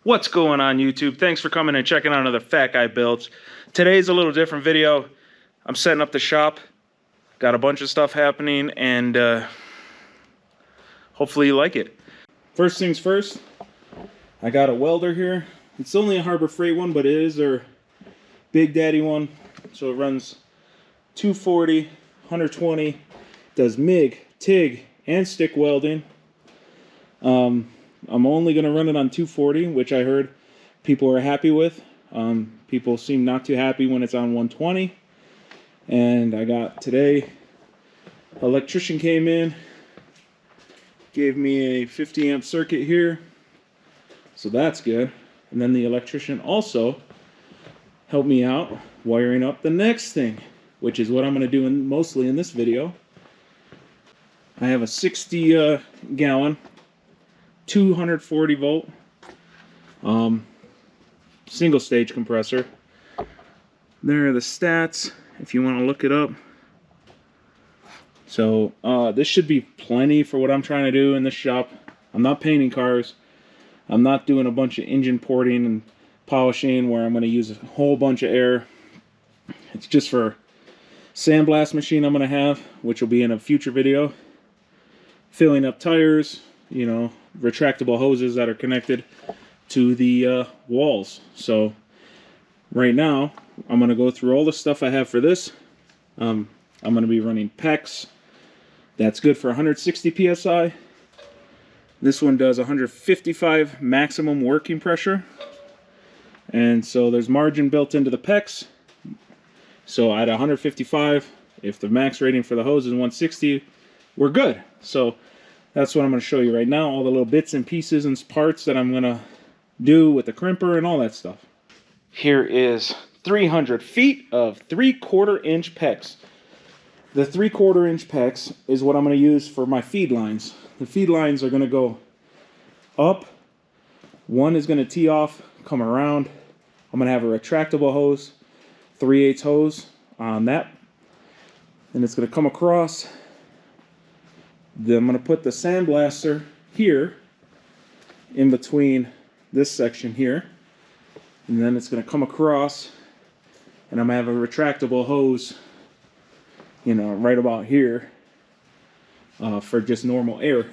What's going on, YouTube? Thanks for coming and checking out another Fat Guy Builds. Today's a little different video. I'm setting up the shop. Got a bunch of stuff happening, and hopefully you like it. First things first, I got a welder here. It's only a Harbor Freight one, but it is their Big Daddy one. So it runs 240, 120, does MIG, TIG, and stick welding. I'm only going to run it on 240, which I heard people are happy with. People seem not too happy when it's on 120. And I got today, electrician came in, gave me a 50 amp circuit here. So that's good. And then the electrician also helped me out wiring up the next thing, which is what I'm going to do mostly in this video. I have a 60 gallon 240 volt single stage compressor. There are the stats if you want to look it up. So this should be plenty for what I'm trying to do in this shop. I'm not painting cars. I'm not doing a bunch of engine porting and polishing where I'm going to use a whole bunch of air. It's just for sandblast machine I'm going to have, which will be in a future video. Filling up tires, you know, retractable hoses that are connected to the walls. So right now I'm going to go through all the stuff I have for this. I'm going to be running PEX. That's good for 160 psi. This one does 155 maximum working pressure, and so there's margin built into the PEX. So at 155, if the max rating for the hose is 160, we're good. So that's what I'm going to show you right now, all the little bits and pieces and parts that I'm going to do with the crimper and all that stuff. Here is 300 feet of 3/4 inch PEX. The 3/4 inch PEX is what I'm going to use for my feed lines. The feed lines are going to go up. One is going to tee off, come around. I'm going to have a retractable hose, 3/8 hose on that. And it's going to come across. Then I'm going to put the sandblaster here in between this section here, and then it's going to come across, and I'm going to have a retractable hose, you know, right about here for just normal air.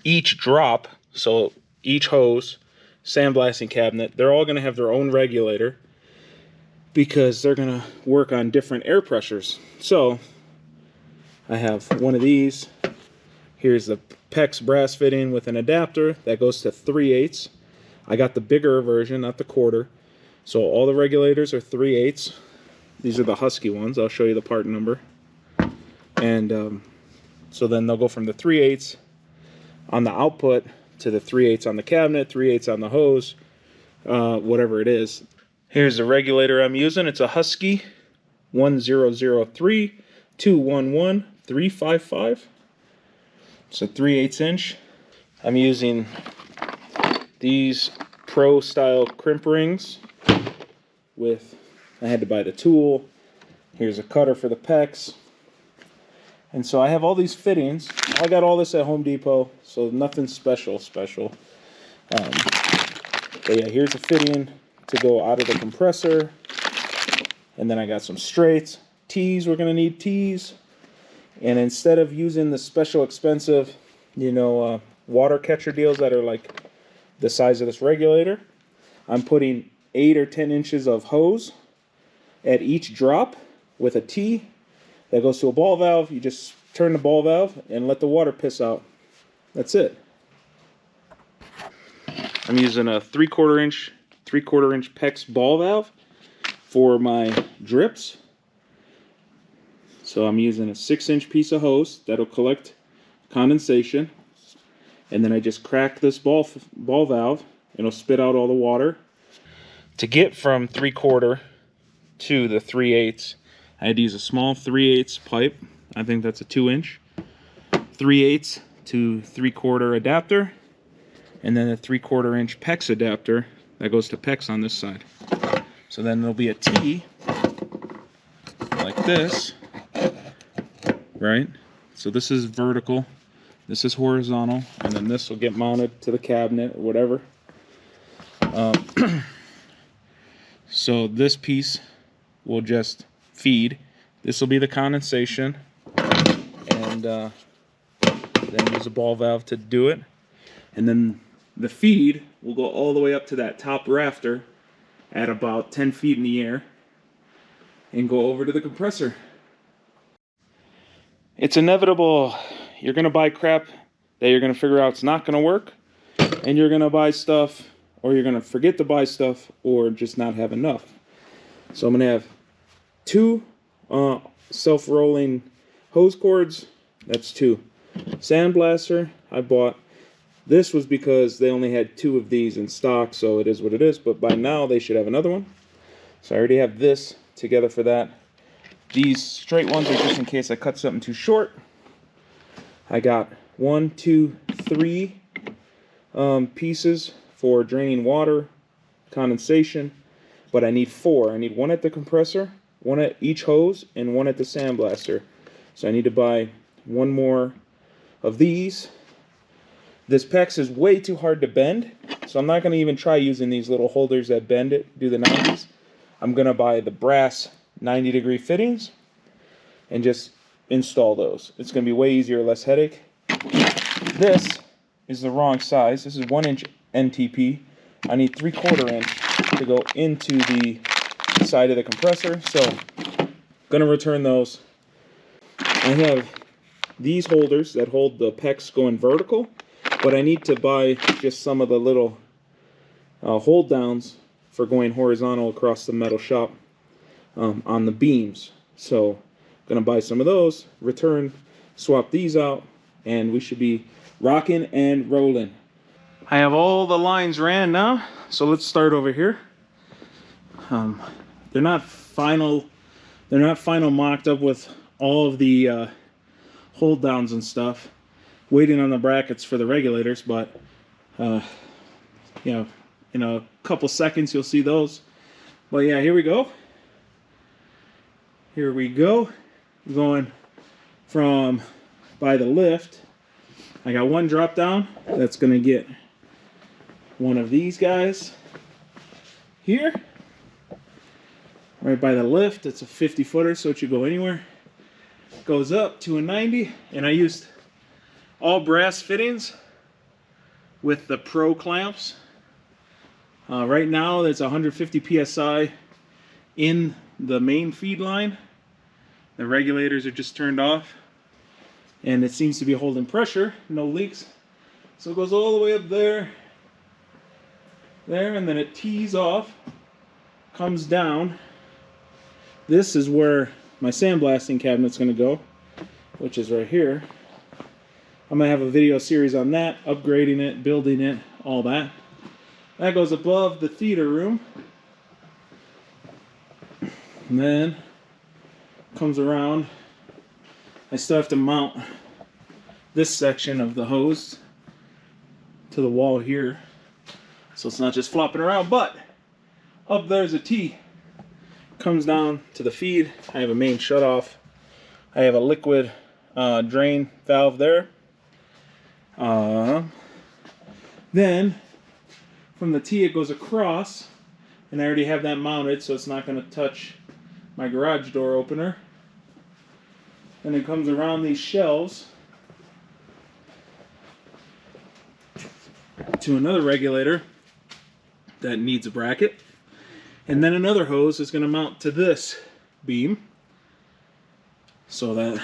Each drop, so each hose, sandblasting cabinet, they're all going to have their own regulator because they're going to work on different air pressures. So I have one of these. Here's the PEX brass fitting with an adapter that goes to 3/8. I got the bigger version, not the quarter. So all the regulators are 3/8. These are the Husky ones. I'll show you the part number. And so then they'll go from the 3/8 on the output to the 3/8 on the cabinet, 3/8 on the hose, whatever it is. Here's the regulator I'm using. It's a Husky 1003 211 355. It's a 3/8 inch. I'm using these pro style crimp rings with, I had to buy the tool. Here's a cutter for the PEX. And so I have all these fittings. I got all this at Home Depot, so nothing special. But yeah, here's a fitting to go out of the compressor. And then I got some straights. Tees, we're gonna need tees. And instead of using the special expensive, you know, water catcher deals that are like the size of this regulator, I'm putting 8 or 10 inches of hose at each drop with a T that goes to a ball valve. You just turn the ball valve and let the water piss out. That's it. I'm using a 3/4 inch PEX ball valve for my drips. So I'm using a 6-inch piece of hose that'll collect condensation, and then I just crack this ball valve, and it'll spit out all the water. To get from 3/4 to the 3/8, I had to use a small 3/8 pipe. I think that's a 2-inch. 3/8 to 3/4 adapter, and then a 3/4 inch PEX adapter that goes to PEX on this side. So then there'll be a T like this. Right? So this is vertical, this is horizontal, and then this will get mounted to the cabinet or whatever. So this piece will just feed. This will be the condensation, and then use a ball valve to do it. And then the feed will go all the way up to that top rafter at about 10 feet in the air and go over to the compressor. It's inevitable. You're going to buy crap that you're going to figure out it's not going to work, and you're going to buy stuff, or you're going to forget to buy stuff, or just not have enough. So I'm going to have 2 self-rolling hose cords. That's 2. Sandblaster, I bought. This was because they only had 2 of these in stock, so it is what it is. But by now they should have another one. So I already have this together for that. These straight ones are just in case I cut something too short. I got 1, 2, 3 pieces for draining water, condensation, but I need 4. I need 1 at the compressor, 1 at each hose, and 1 at the sandblaster. So I need to buy 1 more of these. This PEX is way too hard to bend, so I'm not going to even try using these little holders that bend it, do the 90s. I'm going to buy the brass 90-degree fittings and just install those. It's going to be way easier, less headache. This is the wrong size. This is 1-inch NTP. I need 3/4 inch to go into the side of the compressor, so I'm going to return those. I have these holders that hold the PEX going vertical, but I need to buy just some of the little hold downs for going horizontal across the metal shop on the beams. So I'm going to buy some of those, return, swap these out, and we should be rocking and rolling. I have all the lines ran now, so let's start over here. They're not final mocked up with all of the hold downs and stuff. Waiting on the brackets for the regulators, but you know, in a couple seconds you'll see those. But yeah, here we go. Here we go. Going from by the lift. I got 1 drop down that's gonna get one of these guys here. Right by the lift. It's a 50-footer, so it should go anywhere. Goes up to a 90, and I used all brass fittings with the Pro clamps. Right now there's 150 psi in the main feed line. The regulators are just turned off, and it seems to be holding pressure, no leaks. So it goes all the way up there, and then it tees off, comes down. This is where my sandblasting cabinet's going to go, which is right here. I'm going to have a video series on that, upgrading it, building it, all that. That goes above the theater room. And then comes around. I still have to mount this section of the hose to the wall here, so it's not just flopping around. But up there's a T. Comes down to the feed. I have a main shutoff. I have a liquid drain valve there. Then from the T it goes across, and I already have that mounted, so it's not going to touch my garage door opener. Then it comes around these shelves to another regulator that needs a bracket, and then another hose is going to mount to this beam so that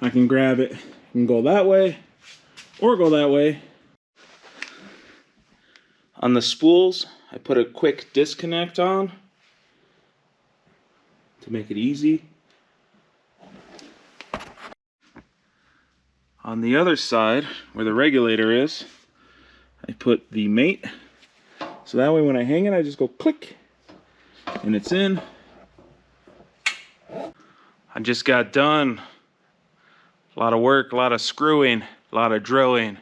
I can grab it and go that way or go that way. On the spools, I put a quick disconnect on to make it easy. On the other side, where the regulator is, I put the mate. So that way when I hang it, I just go click, and it's in. I just got done. A lot of work, a lot of screwing, a lot of drilling,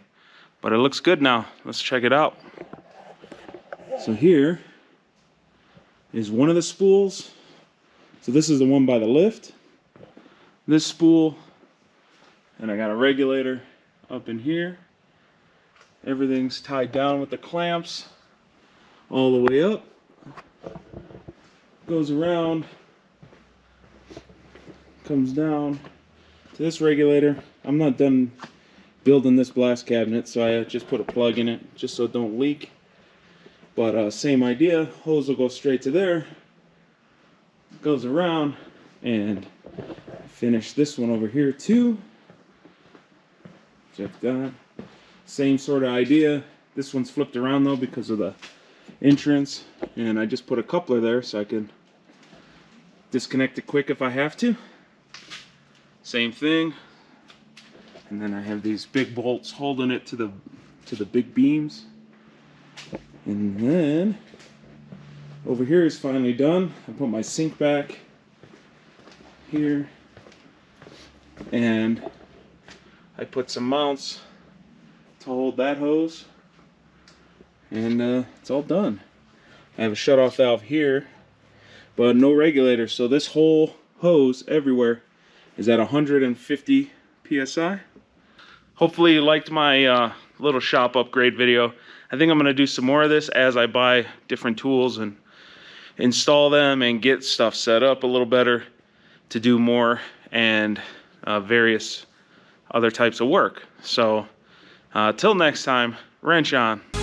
but it looks good now. Let's check it out. So here is one of the spools. So this is the one by the lift. This spool, and I got a regulator up in here. Everything's tied down with the clamps. all the way up, goes around, comes down to this regulator. I'm not done building this blast cabinet, so I just put a plug in it just so it don't leak. But same idea, hose will go straight to there, goes around, and finish this one over here too. Check that. Same sort of idea. This one's flipped around though because of the entrance, and I just put a coupler there so I can disconnect it quick if I have to. Same thing. And then I have these big bolts holding it to the big beams. And then over here is finally done. I put my sink back here, and I put some mounts to hold that hose, and it's all done. I have a shutoff valve here, but no regulator, so this whole hose everywhere is at 150 psi. Hopefully you liked my little shop upgrade video. I think I'm going to do some more of this as I buy different tools and install them and get stuff set up a little better to do more and various other types of work. So till next time, wrench on.